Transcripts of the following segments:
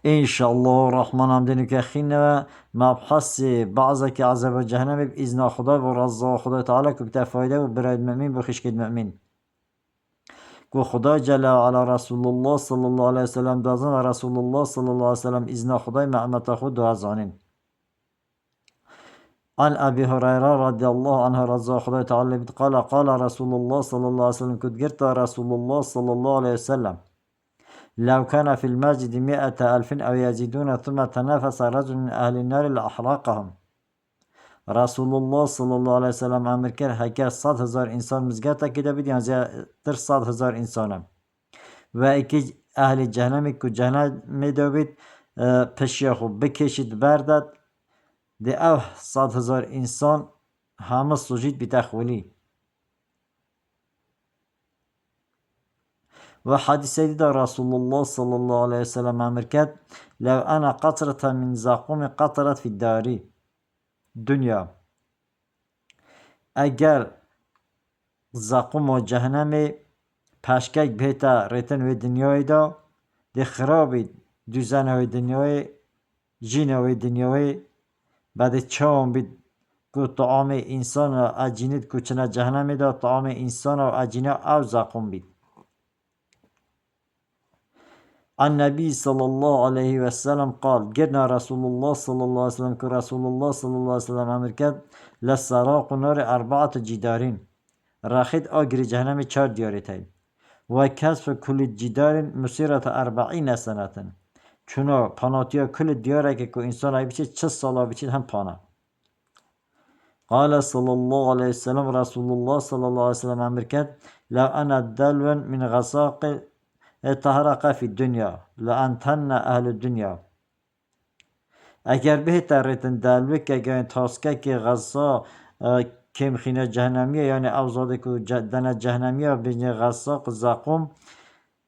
إن شاء الله الرحمن عمدنك خينا مبحث بعضك عذاب جهنم بإذن خدا ورضا خدا تعالى كبتا فايدة وبراد مؤمن بخش كد مؤمن كو خدا جل على رسول الله صلى الله عليه وسلم دازن رسول الله صلى الله عليه وسلم إذن خدا معمت خود دوازانين عن أبي هريرة رضي الله عنه رضا خدا تعالى قال رسول الله صلى الله عليه وسلم كد قرت رسول الله صلى الله عليه وسلم لو كان في المسجد 100,000 أو يزيدون ثم تنافس رجل من أهل النار لأحرقهم رسول الله صلى الله عليه وسلم امر کرد هکر 100,000 انسان مزگتا که بید یا زیادتر 100,000 انسانم و اکی اهل جهنمی که جهنم دوید پشیا خوب بکشید بردد ده او 100,000 انسان همه سجید بتخولی و حدیثی دیده رسول الله صلی الله علیه وسلم امر کرد لو انا قطرة من زقوم قطرت في الداری دنیا اگر زقوم و جهنم پشکک بهتا ریتن و دنیای دا ده خرابی دوزن و دنیای جین و دنیای بعد چاهم بید که طعام انسان و اجینید که چنه جهنم دا طعام انسان و اجینه او زقوم بید عن نبي صلى الله عليه وسلم قال قلنا رسول الله صلى الله عليه وسلم كرسول الله صلى الله عليه وسلم أمركت للسراق نار 4 جدارين راخد آجر جهنم 4 ديارتين وكسف كل جدار مسيرة 40 سنة چونا پاناتیا كل دياره که انسان ای بچه 40 ساله بچه هم پانا قال صلى الله عليه وسلم رسول الله صلى الله عليه وسلم أمركت لو أنا دلو من غساق تهرق في الدنيا لأنتن أهل الدنيا اگر بهتر ریتن دلوی که اگر تاسکه که غصا کم خینه جهنمیه یعنی اوزاده که دن جهنمیه بین غصا زقوم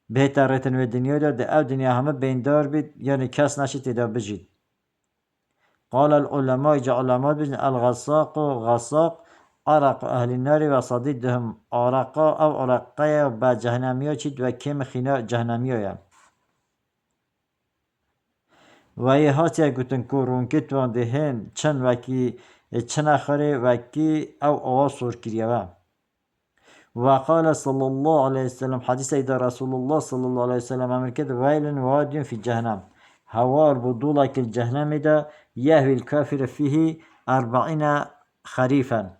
بهتر ریتن و دنیا ده او دنیا همه بیندار بید یعنی کس نشید تیدا بجید قال العلماء جا علمات بجن الغساق و غساق عرق اهل النار و صدیدهم عرقا او عرقا با جهنمیه چید و کم خینه جهنمیه و یه هاتی گوتن کورون که توان دهن چند وکی چند اخره وکی او آواز سور کریه و قال صلی الله علیه وسلم حدیث ایده رسول الله صلی الله علیه وسلم امر کرد ویل وادی فی جهنم هوار بدولا که الجهنم ده یهوی الکافر فیه 40 خریفا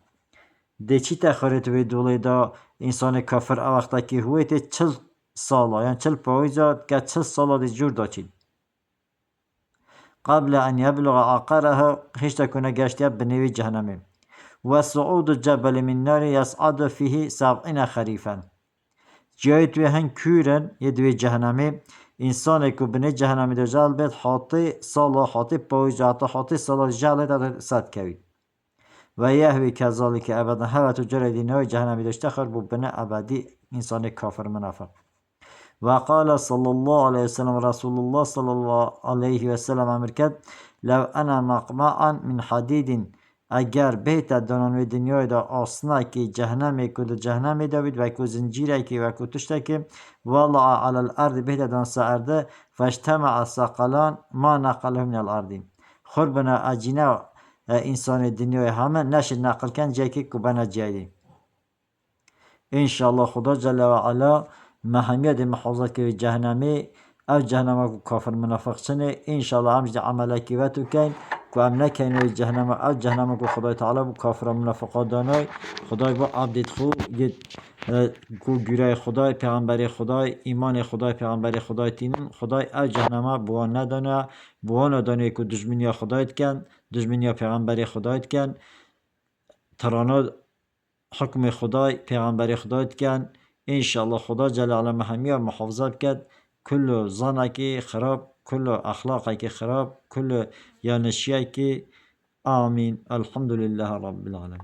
ده چی تخارت وی دوله ده انسان کافر او وقتا که هویت 40 سالا یعنی 40 پایزاد که 40 سالا ده جور دا چید قبل أن يبلغ عقرها هشتا كنا جاشتيا بنوي جهنم وصعود الجبل من نار يصعد فيه 70 خريفا جايت وهن كورن يدوي جهنم إنسان كو بني جهنم دو جال بيت حاطي صلاة حاطي بوجاتا حاطي صلاة جال دا ساد كوي ويهوي كذلك أبدا هوا تجرى دينوي جهنم دو اشتخر بو بني أبدي إنسان كافر منافق وقال صلى الله عليه وسلم رسول الله صلى الله عليه وسلم أمركت لو أنا مقمعا من حديد اگر بهت دانان و دنیای دا آسنا که جهنم کد جهنم داوید و که زنجیره که و که تشته که والله على الارض بهت دان سعرده فاجتمع الثقلان ما نقله من الارض خربنا اجینه انسان دنیای همه نشد نقل کن جایی که بنا جایی انشاءالله خدا جل و علا محمیت محافظت که جهنمی او جهنم کو کافر منافق چنه انشاءالله همجد عمله که و تو کن که هم نکنه جهنم او جهنم کو خدای تعالی بو کافر منافقات دانای خدای با عبدت خو یه کو گیره خدای پیغمبر خدای ایمان خدای پیغمبر خدای تینن خدای او جهنم بوان ندانه بوان ندانه که دشمنی خدایت کن دشمنی پیغمبر خدایت کن ترانا حکم خدای پیغمبر خدایت کن انشاءالله خدا جل علا محمیه محافظت کرد کل ظنکی خراب كل أخلاقك خراب كل يانشيك آمين الحمد لله رب العالمين